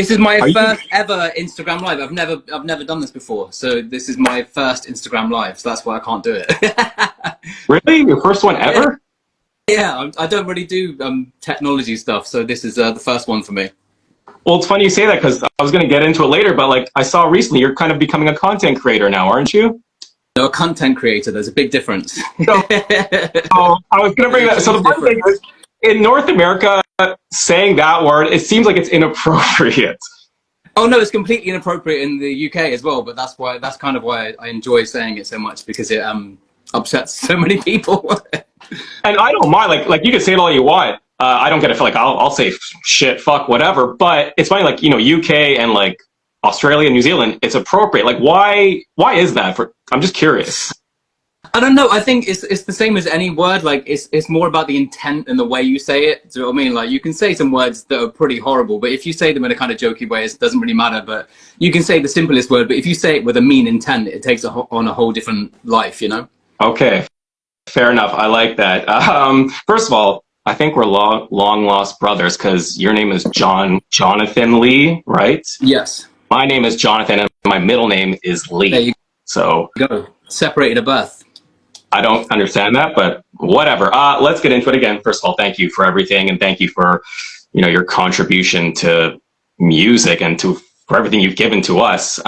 This is my Are you first ever Instagram live. I've never done this before, so this is my first Instagram live. So that's why I can't do it. really your first one Yeah, ever? yeah. I don't really do technology stuff, so this is the first one for me. Well, it's funny you say that because I was going to get into it later, but like I saw recently, you're kind of becoming a content creator now, aren't you? No, a content creator. There's a big difference. So, I was going to bring There's a that. So the huge funny thing is, difference. in North America, saying that word, it seems like it's inappropriate. Oh no, it's completely inappropriate in the UK as well. But that's kind of why I enjoy saying it so much, because it upsets so many people. And I don't mind, like you can say it all you want. I don't get it. Like I'll say shit, fuck, whatever. But it's funny, like UK and like Australia, New Zealand, it's appropriate. Like why is that? I'm just curious. I don't know. I think it's the same as any word. Like it's more about the intent and the way you say it. Do you know what I mean? Like you can say some words that are pretty horrible, but if you say them in a kind of jokey way, it doesn't really matter. But you can say the simplest word, but if you say it with a mean intent, it takes on a whole different life. You know? Okay, fair enough. I like that. First of all, I think we're long lost brothers because your name is Jonathan Lee, right? Yes. My name is Jonathan, and my middle name is There Lee. you So go. Separated at birth. I don't understand that, but whatever. Let's get into it again. First of all, thank you for everything, and thank you for your contribution to music and for everything you've given to us.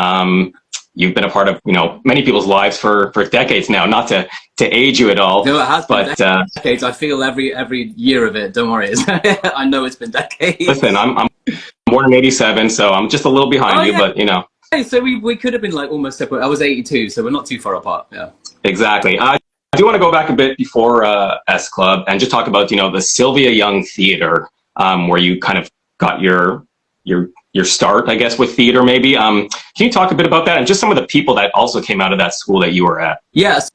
You've been a part of many people's lives for decades now. Not to age you at all, No, it has been but decades. I feel every year of it. Don't worry. I know it's been decades. listen, I'm born in '87, so I'm just a little behind Oh you, yeah. but Hey, so we could have been like almost separate. I was 82, so we're not too far apart. Yeah. exactly. I do want to go back a bit before S Club and just talk about the Sylvia Young Theater, where you kind of got your start, I guess, with theater. Maybe can you talk a bit about that and just some of the people that also came out of that school that you were at? Yes.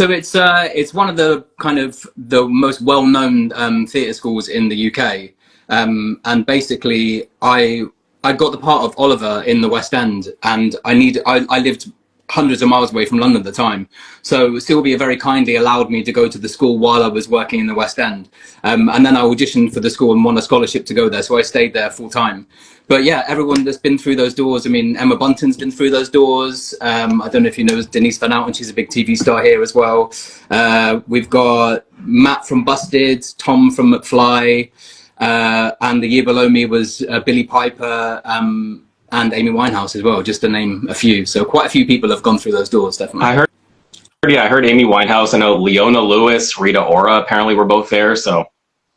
So it's one of the kind of the most well-known theatre schools in the UK, and basically I got the part of Oliver in the West End, and I lived hundreds of miles away from London at the time. So Sylvia very kindly allowed me to go to the school while I was working in the West End. And then I auditioned for the school and won a scholarship to go there. So I stayed there full time. But yeah, everyone that's been through those doors. I mean, Emma Bunton's been through those doors. I don't know if you know Denise Van Outen. She's a big TV star here as well. We've got Matt from Busted, Tom from McFly. And the year below me was Billy Piper, and Amy Winehouse as well, just to name a few. So quite a few people have gone through those doors, definitely. I heard Amy Winehouse. I know Leona Lewis, Rita Ora apparently were both there. So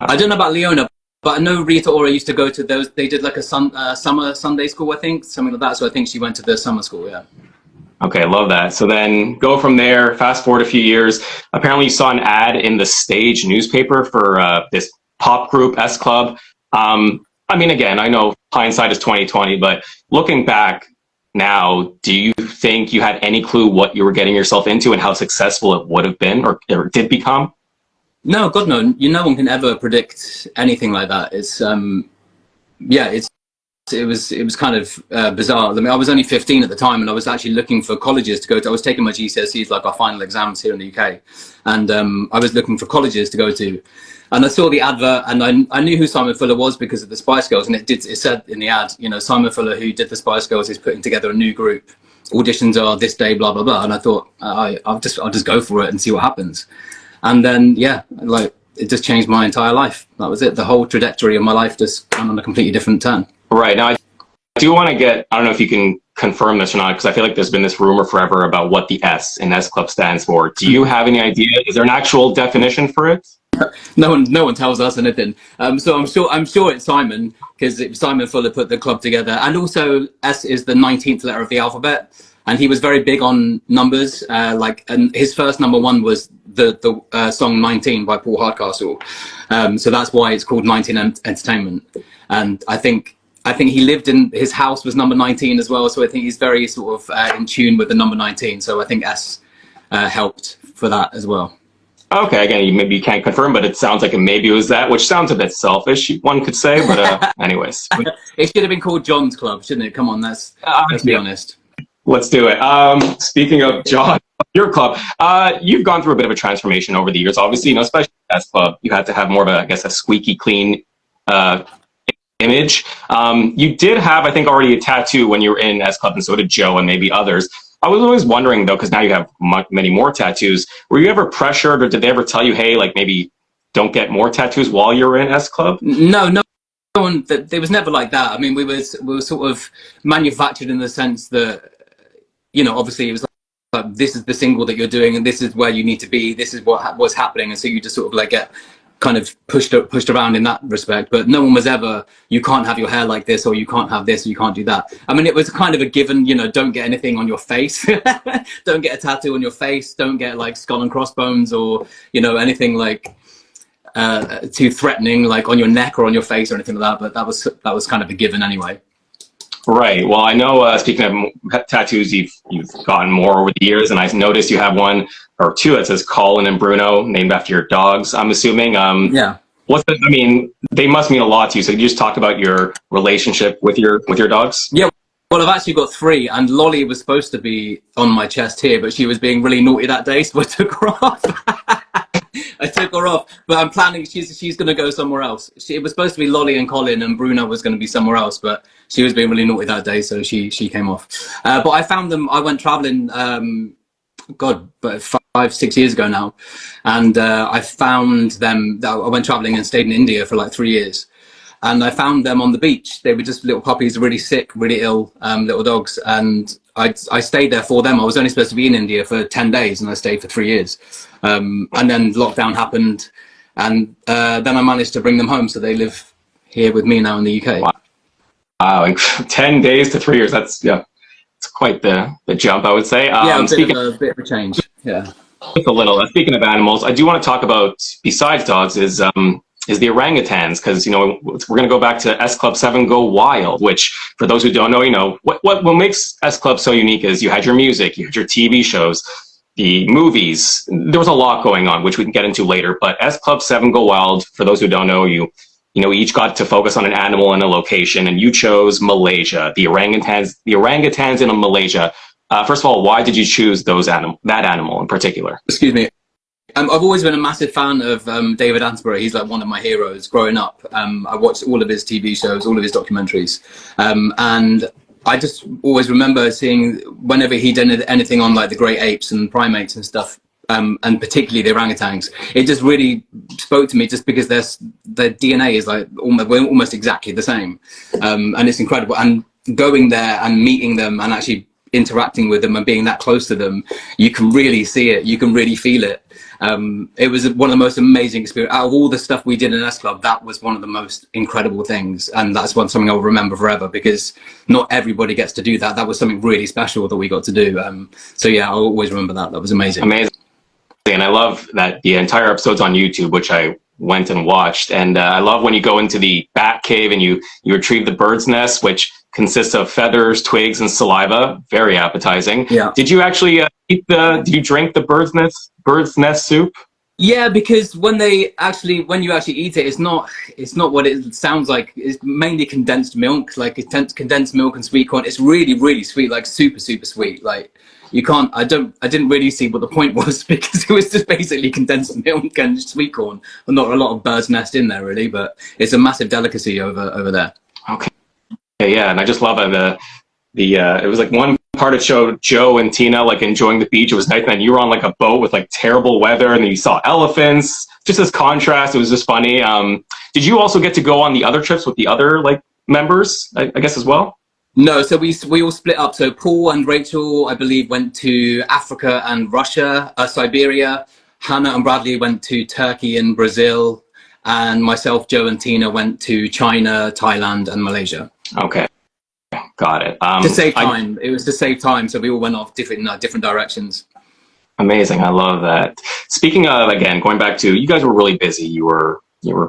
I don't know about Leona, but I know Rita Ora used to go to those. They did like a summer Sunday school, I think, something like that. So I think she went to the summer school, yeah. okay, love that. So then go from there, fast forward a few years. Apparently you saw an ad in the Stage newspaper for this pop group, S Club. I mean, again, I know hindsight is 2020, but looking back now, do you think you had any clue what you were getting yourself into and how successful it would have been or did become? No, God, no. No one can ever predict anything like that. It's it was kind of bizarre. I mean, I was only 15 at the time, and I was actually looking for colleges to go to. I was taking my GCSEs, like our final exams here in the UK, and I was looking for colleges to go to. And I saw the advert, and I knew who Simon Fuller was because of the Spice Girls, and it said in the ad, Simon Fuller, who did the Spice Girls, is putting together a new group. Auditions are this day, blah blah blah. And I thought, I'll just go for it and see what happens. And then it just changed my entire life. That was it. The whole trajectory of my life just went on a completely different turn. Right. Now, I do want to I don't know if you can confirm this or not, because I feel like there's been this rumor forever about what the S in S Club stands for. Do you have any idea? Is there an actual definition for it? No one tells us anything. So I'm sure it's Simon, because Simon Fuller put the club together. And also S is the 19th letter of the alphabet. And he was very big on numbers. And his first number one was the song 19 by Paul Hardcastle. So that's why it's called 19 Entertainment. And I think he lived in his house was number 19 as well. So I think he's very sort of in tune with the number 19. So I think S helped for that as well. Okay, again, maybe you can't confirm, but it sounds like maybe it was that, which sounds a bit selfish, one could say, but anyways. It should have been called John's Club, shouldn't it? Come on, let's be honest. Let's do it. Speaking of John, your club, you've gone through a bit of a transformation over the years. Obviously, especially S Club, you had to have more of a squeaky clean image. You did have, I think, already a tattoo when you were in S Club, and so did Joe and maybe others. I was always wondering, though, because now you have many more tattoos. Were you ever pressured, or did they ever tell you, hey, like maybe don't get more tattoos while you're in S Club? No, no. It was never like that. I mean, we were sort of manufactured in the sense that, you know, obviously it was like, this is the single that you're doing, and this is where you need to be. This is what's happening, and so you just sort of like get kind of pushed around in that respect. But no one was ever, you can't have your hair like this, or you can't have this, or you can't do that. I mean, it was kind of a given, you know, don't get anything on your face. Don't get a tattoo on your face. Don't get like skull and crossbones, or, you know, anything like too threatening, like on your neck or on your face or anything like that. But that was kind of a given anyway. Right. Well, I know, speaking of tattoos, you've gotten more over the years, and I noticed you have one or two that says Colin and Bruno, named after your dogs, I'm assuming. Yeah. I mean, they must mean a lot to you. So can you just talk about your relationship with your dogs? Yeah. Well, I've actually got three, and Lolly was supposed to be on my chest here, but she was being really naughty that day, so I took her off. I took her off, but I'm planning, she's going to go somewhere else. It was supposed to be Lolly and Colin, and Bruno was going to be somewhere else, but she was being really naughty that day, so she came off. But I found them, I went traveling, but 5-6 years ago now, and I found them. I went traveling and stayed in India for like 3 years, and I found them on the beach. They were just little puppies, really sick, really ill, little dogs, and I stayed there for them. I was only supposed to be in India for 10 days, and I stayed for 3 years. And then lockdown happened, and then I managed to bring them home, so they live here with me now in the UK. Wow, like 10 days to 3 years. That's, yeah, it's quite the jump, I would say. Yeah, a bit of a change. Yeah. Just a little. Speaking of animals, I do want to talk about, besides dogs, is the orangutans, because, you know, we're going to go back to S Club 7 Go Wild, which, for those who don't know, you know, what makes S Club so unique is you had your music, you had your TV shows, the movies. There was a lot going on, which we can get into later. But S Club 7 Go Wild, for those who don't know, you know, we each got to focus on an animal and a location, and you chose Malaysia, the orangutans in Malaysia. First of all, why did you choose that animal in particular? Excuse me. I've always been a massive fan of David Attenborough. He's like one of my heroes growing up. I watched all of his TV shows, all of his documentaries. And I just always remember seeing whenever he did anything on like the great apes and primates and stuff, and particularly the orangutans, it just really spoke to me, just because their DNA is like almost exactly the same. And it's incredible. And going there and meeting them and actually interacting with them and being that close to them, you can really see it, you can really feel it. It was one of the most amazing experiences. Out of all the stuff we did in S Club, that was one of the most incredible things, and that's something I'll remember forever, because not everybody gets to do that. That was something really special that we got to do. So yeah, I'll always remember that. That was amazing. Amazing. And I love that the entire episode's on YouTube, which I went and watched. And I love when you go into the bat cave and you retrieve the bird's nest, which consists of feathers, twigs, and saliva. Very appetizing. Yeah. Did you actually did you drink the bird's nest soup? Yeah, because when you actually eat it, it's not what it sounds like. It's mainly condensed milk, like condensed milk and sweet corn. It's really, really sweet, like super, super sweet. Like I didn't really see what the point was, because it was just basically condensed milk and sweet corn, and not a lot of bird's nest in there really, but it's a massive delicacy over there. Okay. Yeah, and I just love it. It was like one part it showed Joe and Tina like enjoying the beach. It was nice, and then you were on like a boat with like terrible weather, and then you saw elephants. Just this contrast, it was just funny. Did you also get to go on the other trips with the other like members, I guess, as well? No, so we all split up. So Paul and Rachel, I believe, went to Africa and Russia, Siberia. Hannah and Bradley went to Turkey and Brazil, and myself, Joe, and Tina went to China, Thailand, and Malaysia. Okay. Got it. To save time. It was to save time, so we all went off different directions. Amazing. I love that. Speaking of, again, going back to, you guys were really busy. You were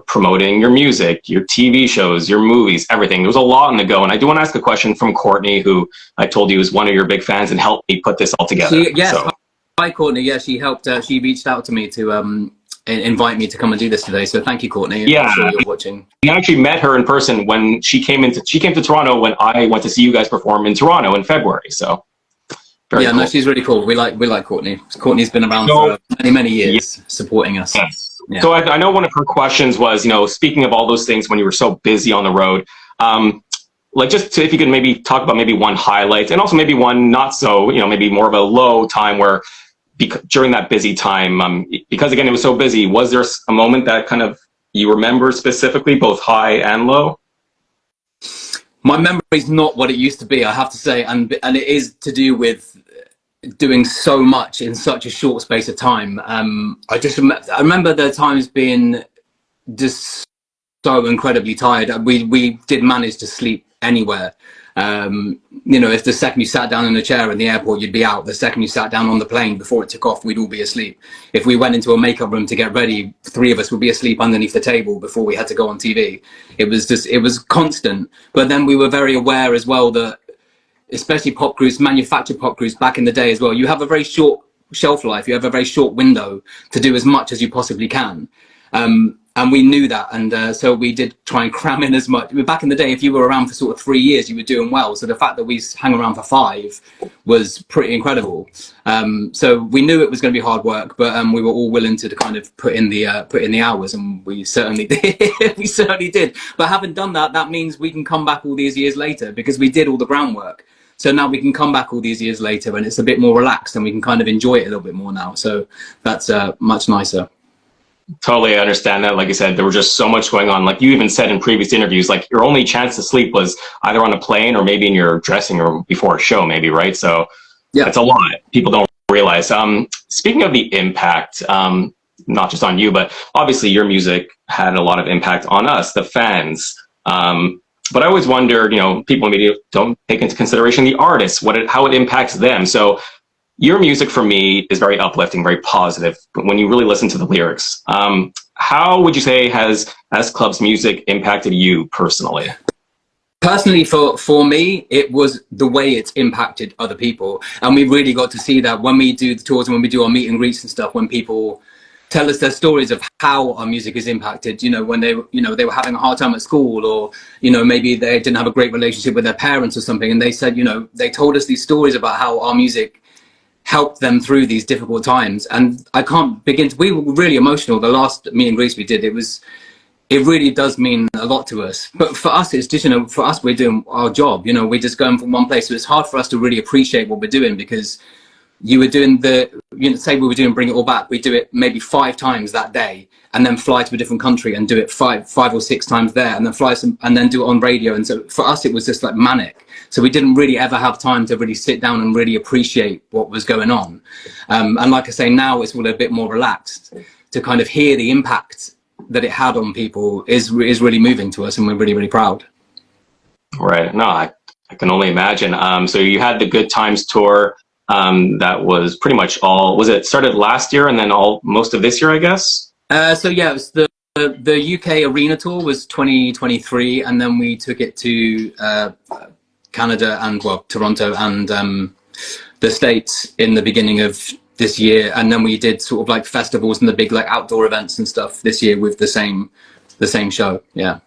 promoting your music, your TV shows, your movies, everything. There was a lot on the go. And I do want to ask a question from Courtney, who I told you is one of your big fans and helped me put this all together. Yes. So. Hi, Courtney. Yeah, she helped. She reached out to me to invite me to come and do this today. So thank you, Courtney. Yeah, I'm sure you're watching. We actually met her in person when she came to Toronto when I went to see you guys perform in Toronto in February. So very cool. No, she's really cool. We like Courtney. Courtney's been around for many years, supporting us. Yes. Yeah. So I know one of her questions was, you know, speaking of all those things when you were so busy on the road, Like just if you could maybe talk about maybe one highlight and also maybe one not so, maybe more of a low time where during that busy time, because again, it was so busy, was there a moment that kind of you remember specifically, both high and low? My memory is not what it used to be, I have to say, and it is to do with doing so much in such a short space of time. I remember the times being just so incredibly tired. We did manage to sleep anywhere. If the second you sat down in a chair in the airport, you'd be out. The second you sat down on the plane before it took off, we'd all be asleep. If we went into a makeup room to get ready, 3 of us would be asleep underneath the table before we had to go on TV. It was constant. But then we were very aware as well that, especially pop groups, manufactured pop groups back in the day as well, you have a very short shelf life. You have a very short window to do as much as you possibly can. And we knew that, and so we did try and cram in as much. Back in the day, if you were around for sort of 3 years, you were doing well. So the fact that we hung around for 5 was pretty incredible. So we knew it was going to be hard work, but we were all willing to kind of put in the hours, and we certainly did. We certainly did. But having done that, that means we can come back all these years later because we did all the groundwork. So now we can come back all these years later, and it's a bit more relaxed, and we can kind of enjoy it a little bit more now. So that's much nicer. Totally understand that. Like you said, there was just so much going on. Like you even said in previous interviews, like your only chance to sleep was either on a plane or maybe in your dressing room before a show, maybe, right? So yeah, it's a lot. People don't realize. Speaking of the impact, not just on you, but obviously your music had a lot of impact on us, the fans. But I always wondered, people maybe don't take into consideration the artists, how it impacts them. So your music for me is very uplifting, very positive. But when you really listen to the lyrics, how would you say has S Club's music impacted you personally? Personally, for me, it was the way it's impacted other people. And we really got to see that when we do the tours and when we do our meet and greets and stuff, when people tell us their stories of how our music is impacted, when they were having a hard time at school, or, maybe they didn't have a great relationship with their parents or something. And they said, they told us these stories about how our music helped them through these difficult times. And I can't begin to, we were really emotional. The last meet and greet we did, it really does mean a lot to us. But for us, it's just, for us, we're doing our job, we're just going from one place. So it's hard for us to really appreciate what we're doing, because you were doing say we were doing Bring It All Back, we do it maybe 5 times that day, and then fly to a different country and do it five or 6 times there, and then and then do it on radio. And so for us, it was just like manic. So we didn't really ever have time to really sit down and really appreciate what was going on. And like I say, now it's all a bit more relaxed. To kind of hear the impact that it had on people is really moving to us, and we're really, really proud. Right. No, I can only imagine. So you had the Good Times tour. That was pretty much all. Was it started last year and then most of this year, I guess? So yeah, it was the UK arena tour was 2023, and then we took it to Canada and Toronto and the States in the beginning of this year, and then we did sort of like festivals and the big like outdoor events and stuff this year with the same show. Yeah.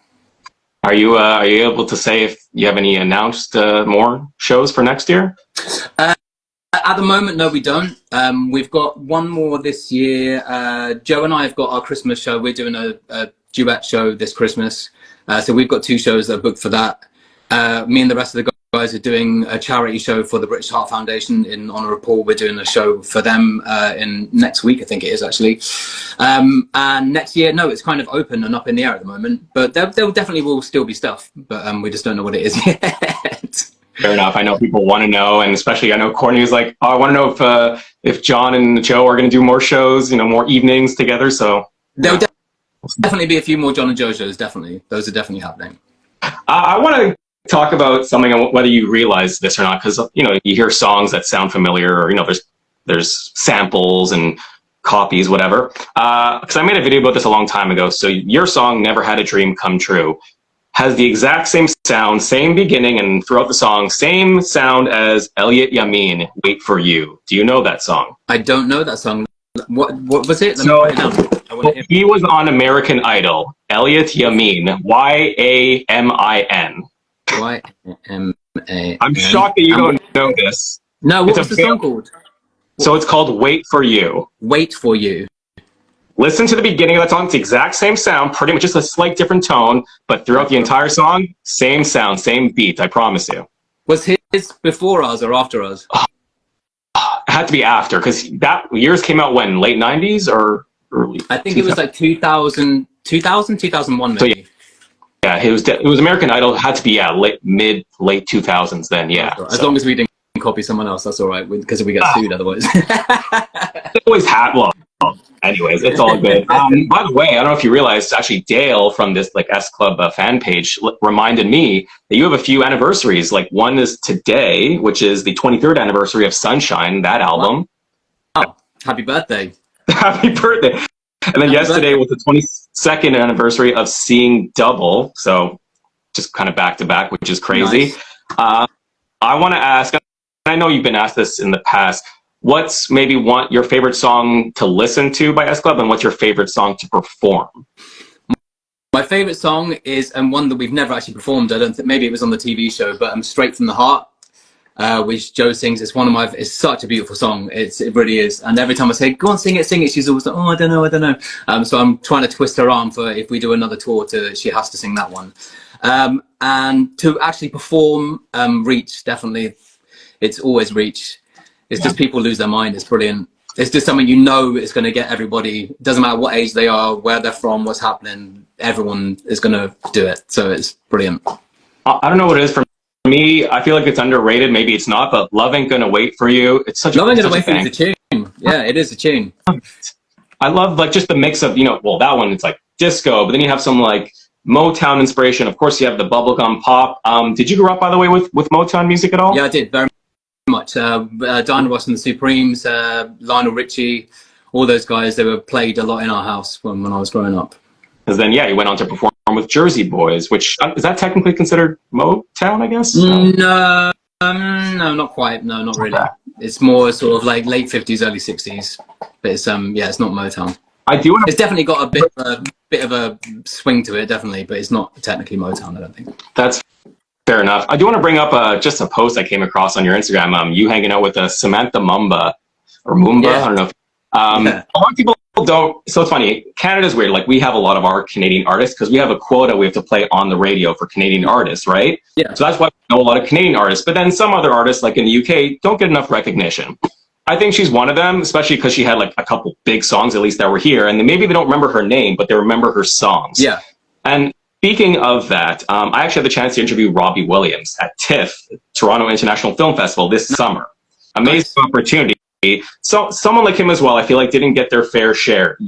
Are you able to say if you have any announced more shows for next year? At the moment, no, we don't. We've got one more this year. Joe and I have got our Christmas show. We're doing a duet show this Christmas. So we've got 2 shows that are booked for that. Me and the rest of the guys are doing a charity show for the British Heart Foundation in honour of Paul. We're doing a show for them in next week, I think it is actually. And next year, no, it's kind of open and up in the air at the moment. But there definitely will still be stuff, but we just don't know what it is yet. Fair enough. I know people want to know, and especially I know Courtney was like, "Oh, I want to know if John and Joe are going to do more shows, more evenings together." So there'll definitely be a few more John and Joe shows. Definitely, those are definitely happening. I want to talk about something, whether you realize this or not, because you hear songs that sound familiar, or there's samples and copies, whatever. Because I made a video about this a long time ago. So your song "Never Had a Dream Come True" has the exact same sound, same beginning, and throughout the song, same sound as Elliot Yamin, "Wait for You." Do you know that song? I don't know that song. What was it? So, he was on American Idol. Elliot Yamin, Yamin. YMA. I'm shocked that you don't know this. No, what's the song called? So it's called "Wait for You." Wait for You. listen to the beginning of that song. It's the exact same sound, pretty much just a slight different tone, but throughout the entire song, same sound, same beat. I promise you. Was his before us or after us? It had to be after, because that yours came out when, late 90s or early? I think it was like 2001 maybe. So yeah, it was American Idol. It had to be late 2000s then. Yeah, as long as we didn't copy someone else, that's all right, because we get sued otherwise. It always had. Well, anyways, it's all good. By the way, I don't know if you realized, actually, Dale from this like S Club fan page reminded me that you have a few anniversaries. Like one is today, which is the 23rd anniversary of Sunshine, that album. Wow. Oh, happy birthday! Happy birthday! And then yesterday was the 22nd anniversary of Seeing Double. So just kind of back to back, which is crazy. Nice. I want to ask. I know you've been asked this in the past. What's maybe your favorite song to listen to by S Club, and what's your favorite song to perform? My favorite song is one that we've never actually performed. I don't think, maybe it was on the TV show, but Straight from the Heart, which Joe sings. It's it's such a beautiful song. It really is. And every time I say, go on, sing it, she's always like, oh, I don't know. So I'm trying to twist her arm for if we do another tour, she has to sing that one. And to actually perform, Reach, definitely. It's always Reach. It's just people lose their mind. It's brilliant. It's just something is going to get everybody. It doesn't matter what age they are, where they're from, what's happening. Everyone is going to do it. So it's brilliant. I don't know what it is for me. I feel like it's underrated. Maybe it's not, but Love Ain't Gonna Wait for You. It's such Love Ain't Gonna Wait for You is a tune. Yeah, it is a tune. I love like just the mix of, well, that one, it's like disco, but then you have some like Motown inspiration. Of course, you have the bubblegum pop. Did you grow up, by the way, with Motown music at all? Yeah, I did very much. Diana Ross and the Supremes, Lionel Richie, all those guys, they were played a lot in our house when I was growing up. Because then, you went on to perform with Jersey Boys, which is that technically considered Motown, I guess? No, not quite. No, not really. Okay. It's more sort of like late 50s, early 60s. But it's it's not Motown. It's definitely got a bit of a swing to it, definitely, but it's not technically Motown, I don't think. That's fair enough. I do want to bring up just a post I came across on your Instagram. You hanging out with Samantha Mumba or Mumba. Yeah. I don't know. A lot of people don't. So it's funny. Canada's weird. Like we have a lot of our Canadian artists because we have a quota we have to play on the radio for Canadian artists, right? Yeah. So that's why we know a lot of Canadian artists. But then some other artists, like in the UK, don't get enough recognition. I think she's one of them, especially because she had like a couple big songs, at least that were here. And then maybe they don't remember her name, but they remember her songs. Yeah. And speaking of that, I actually had the chance to interview Robbie Williams at TIFF, Toronto International Film Festival, this summer. Amazing opportunity. So someone like him as well, I feel like didn't get their fair share.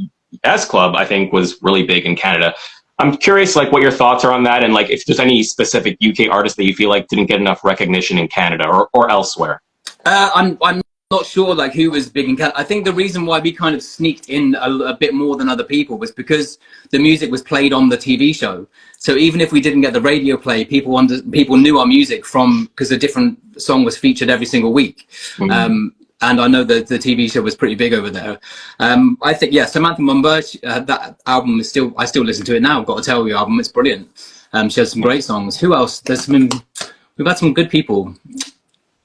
S Club, I think, was really big in Canada. I'm curious, like, what your thoughts are on that, and like if there's any specific UK artists that you feel like didn't get enough recognition in Canada or elsewhere. I'm not sure like who was big in Canada. I think the reason why we kind of sneaked in a bit more than other people was because the music was played on the TV show. So even if we didn't get the radio play, people knew our music because a different song was featured every single week. Mm-hmm. And I know that the TV show was pretty big over there. I think, Samantha Mumba, that album I still listen to it now. I've got to tell you, album, it's brilliant. She has some great songs. Who else? We've had some good people.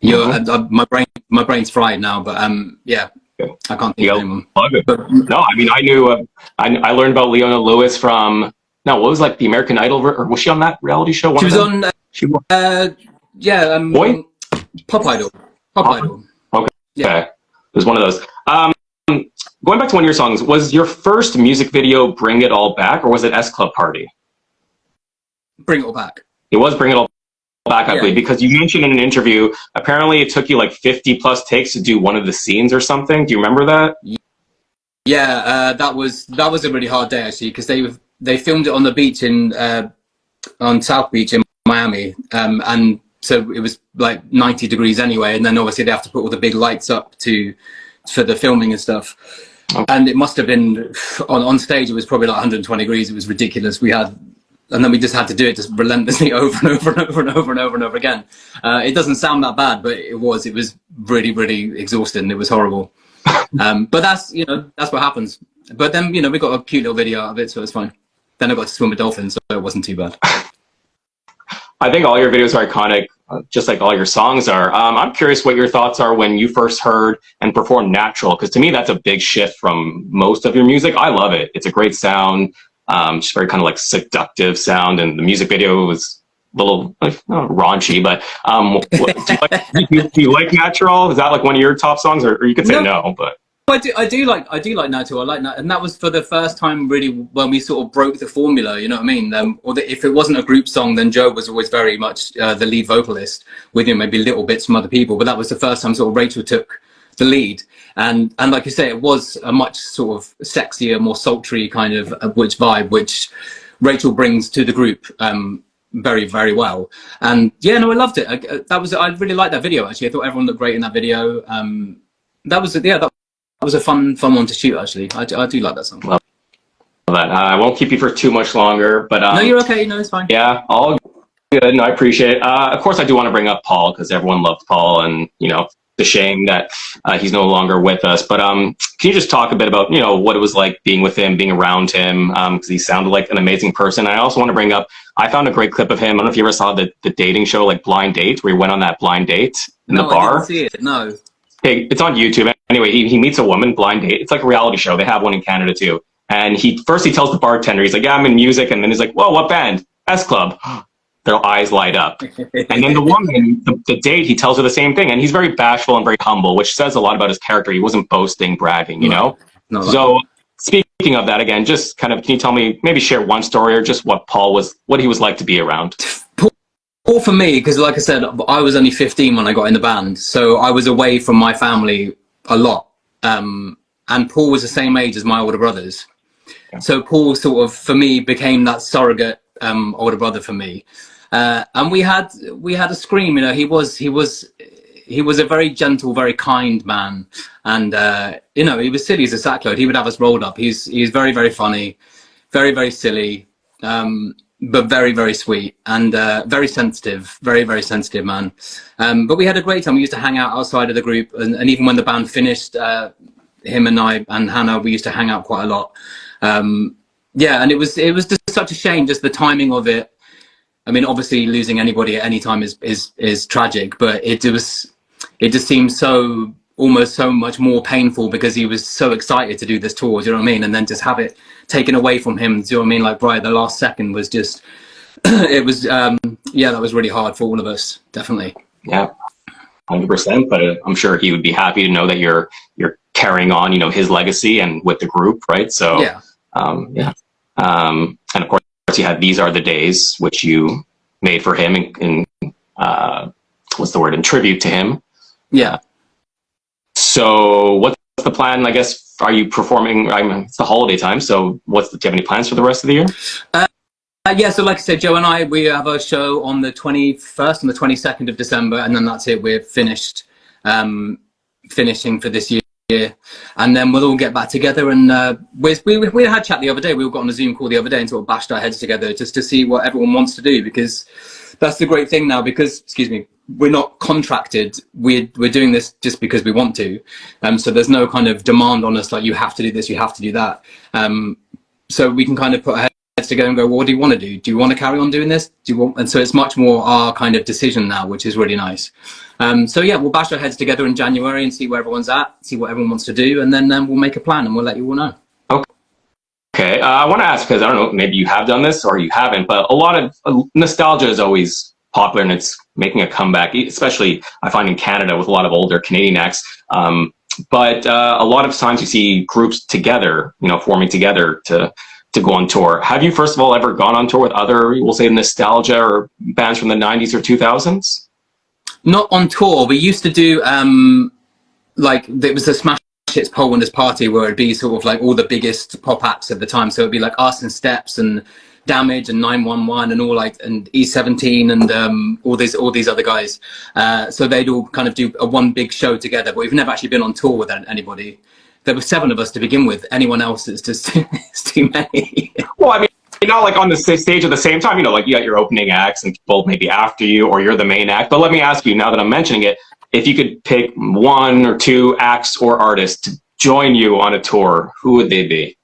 My brain's fried now, but I can't think of anyone. But, no, I mean, I knew, I learned about Leona Lewis from, what was like the American Idol, or was she on that reality show? She was on, Pop Idol. Pop Idol. Okay. Yeah. It was one of those. Going back to one of your songs, was your first music video Bring It All Back, or was it S Club Party? Bring It All Back. It was Bring It All Back, I believe, because you mentioned in an interview, apparently it took you like 50 plus takes to do one of the scenes or something. Do you remember that? Yeah, that was a really hard day actually, because they filmed it on the beach on South Beach in Miami, and so it was like 90 degrees anyway, and then obviously they have to put all the big lights up for the filming and stuff. Okay. And it must have been on stage. It was probably like 120 degrees. It was ridiculous. And then we just had to do it just relentlessly over and over and over and over and over and over again. It doesn't sound that bad, but it was really, really exhausting. It was horrible. But that's what happens. But then, we got a cute little video out of it, so it's fine. Then I got to swim with dolphins, so it wasn't too bad. I think all your videos are iconic. just like all your songs are. I'm curious what your thoughts are when you first heard and performed Natural, because to me that's a big shift from most of your music. I love it. It's a great sound, just very kind of like seductive sound, and the music video was a little like, not raunchy, but do you like Natural? Is that like one of your top songs, or you could say no, but I do like Nato. I like that, and that was for the first time really when we sort of broke the formula. You know what I mean? If it wasn't a group song, then Joe was always very much the lead vocalist, with maybe little bits from other people. But that was the first time sort of Rachel took the lead, and like you say, it was a much sort of sexier, more sultry kind of which vibe, which Rachel brings to the group very, very well. And yeah, no, I loved it. I really liked that video actually. I thought everyone looked great in that video. That was a fun one to shoot, actually. I do like that song. Love that. I won't keep you for too much longer, but no, you're okay. No, it's fine. Yeah, all good. No, I appreciate it. Of course, I do want to bring up Paul, because everyone loved Paul, and it's a shame that he's no longer with us. But can you just talk a bit about what it was like being with him, being around him? Because he sounded like an amazing person. I also want to bring up, I found a great clip of him. I don't know if you ever saw the dating show, like Blind Date, where he went on that blind date in the bar. I didn't see it. No. Hey, it's on YouTube. Anyway, he meets a woman, blind date. It's like a reality show. They have one in Canada too. And he tells the bartender, he's like, yeah, I'm in music. And then he's like, whoa, what band? S Club. Their eyes light up. And then the woman, the date, he tells her the same thing. And he's very bashful and very humble, which says a lot about his character. He wasn't boasting, bragging, you know? No, so speaking of that, again, just kind of, can you tell me, maybe share one story or just what he was like to be around? Paul, for me, because like I said, I was only 15 when I got in the band. So I was away from my family a lot. And Paul was the same age as my older brothers. Yeah. So Paul sort of, for me, became that surrogate older brother for me. And we had a scream, he was a very gentle, very kind man. And, he was silly as a sackload. He would have us rolled up. He's very, very funny, very, very silly. But very, very sweet and very sensitive, very, very sensitive man. But we had a great time. We used to hang out outside of the group, and even when the band finished, him and I and Hannah, we used to hang out quite a lot. And it was just such a shame, just the timing of it. I mean, obviously losing anybody at any time is tragic, but it just seems almost so much more painful because he was so excited to do this tour, do you know what I mean? And then just have it taken away from him, do you know what I mean? Like right at the last second was just, it was, that was really hard for all of us, definitely. Yeah, 100%, but I'm sure he would be happy to know that you're carrying on, his legacy and with the group, right? So, yeah. And of course you had These Are the Days, which you made for him in in tribute to him. Yeah. So what's the plan? I guess, are you performing? It's the holiday time, so do you have any plans for the rest of the year? So like I said, Joe and I, we have a show on the 21st and the 22nd of December, and then that's it. We're finishing for this year, and then we'll all get back together. And we had a chat the other day. We all got on a Zoom call the other day and sort of bashed our heads together just to see what everyone wants to do, because that's the great thing now, because, we're not contracted. We're doing this just because we want to. So there's no kind of demand on us, like you have to do this, you have to do that. So we can kind of put our heads together and go, well, what do you want to do? Do you want to carry on doing this? And so it's much more our kind of decision now, which is really nice. We'll bash our heads together in January and see where everyone's at, see what everyone wants to do. And then we'll make a plan and we'll let you all know. Okay. I want to ask, because I don't know, maybe you have done this or you haven't, but a lot of nostalgia is always popular and it's making a comeback, especially I find in Canada with a lot of older Canadian acts. But a lot of times you see groups together, forming together to go on tour. Have you, first of all, ever gone on tour with other, we'll say, nostalgia or bands from the 90s or 2000s? Not on tour. We used to do, there was a Smash Hits Pole Winners Party where it'd be sort of like all the biggest pop acts at the time. So it'd be like us and Steps and Damage and 911 and and E17 and all these other guys. So they'd all kind of do one big show together, but we've never actually been on tour with anybody. There were 7 of us to begin with. Anyone else is just it's too many. Well, I mean, like on the stage at the same time, like you got your opening acts and people maybe after you, or you're the main act. But let me ask you, now that I'm mentioning it, if you could pick 1 or 2 acts or artists to join you on a tour, who would they be?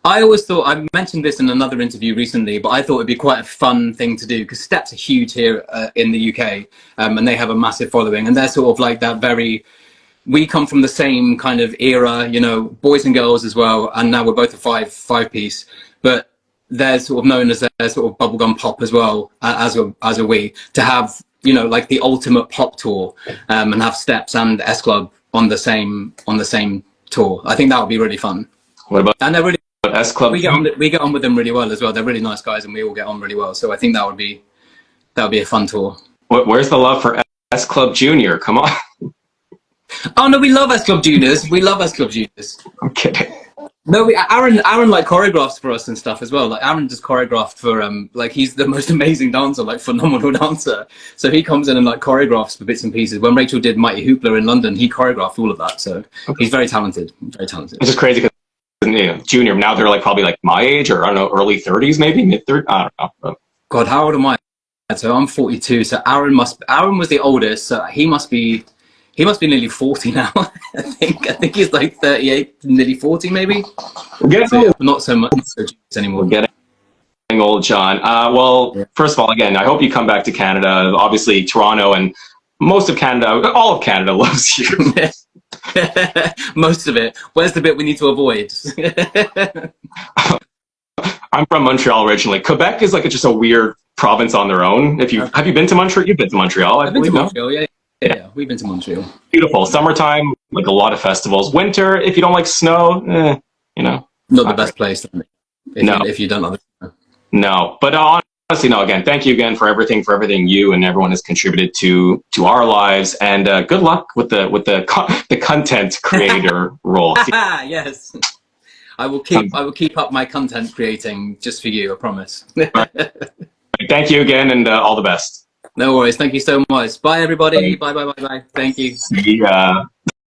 I always thought, I mentioned this in another interview recently, but I thought it'd be quite a fun thing to do because steps are huge here in the UK, and they have a massive following, and they're sort of like that very, we come from the same kind of era, you know, boys and girls as well, and now we're both a five piece, but they're sort of known as their sort of bubblegum pop as well, as a we, to have, you know, like the ultimate pop tour, and have Steps and S Club on the same tour. I think that would be really fun. What about And they're really, S Club? we get on with them really well as well. They're really nice guys, and we all get on really well. So I think that would be a fun tour. Where's the love for S Club Junior? Come on. Oh no, we love S Club Juniors. We love S Club Juniors. I'm kidding. No, Aaron like choreographs for us and stuff as well. Like Aaron just choreographed for like he's the most amazing dancer, like phenomenal dancer. So he comes in and like choreographs for bits and pieces. When Rachel did Mighty Hoopla in London, he choreographed all of that. So he's very talented, very talented. It's just crazy because, you know, junior, now they're like probably like my age, or I don't know, early 30s, maybe mid 30s. I don't know. God, how old am I? So I'm 42. So Aaron was the oldest. So he must be nearly 40 now. I think he's like 38, nearly 40 maybe. We're getting So, old. not so much anymore. We're getting old, John. Well, first of all, again, I hope you come back to Canada. Obviously, Toronto and most of Canada, all of Canada loves you. Most of it. Where's the bit we need to avoid? I'm from Montreal originally. Quebec is like just a weird province on their own. Have you been to Montreal? You've been to Montreal, I I've been to believe, no? Montreal, yeah. Yeah, we've been to Montreal. Beautiful. Summertime, like a lot of festivals. Winter, if you don't like snow, you know. Not the best place, if you don't know. No, but honestly, no. Again, thank you again for everything you and everyone has contributed to our lives, and good luck with the content creator role. Yes, I will keep up my content creating just for you. I promise. Thank you again, and all the best. No worries. Thank you so much. Bye, everybody. Bye. Thank you. See ya.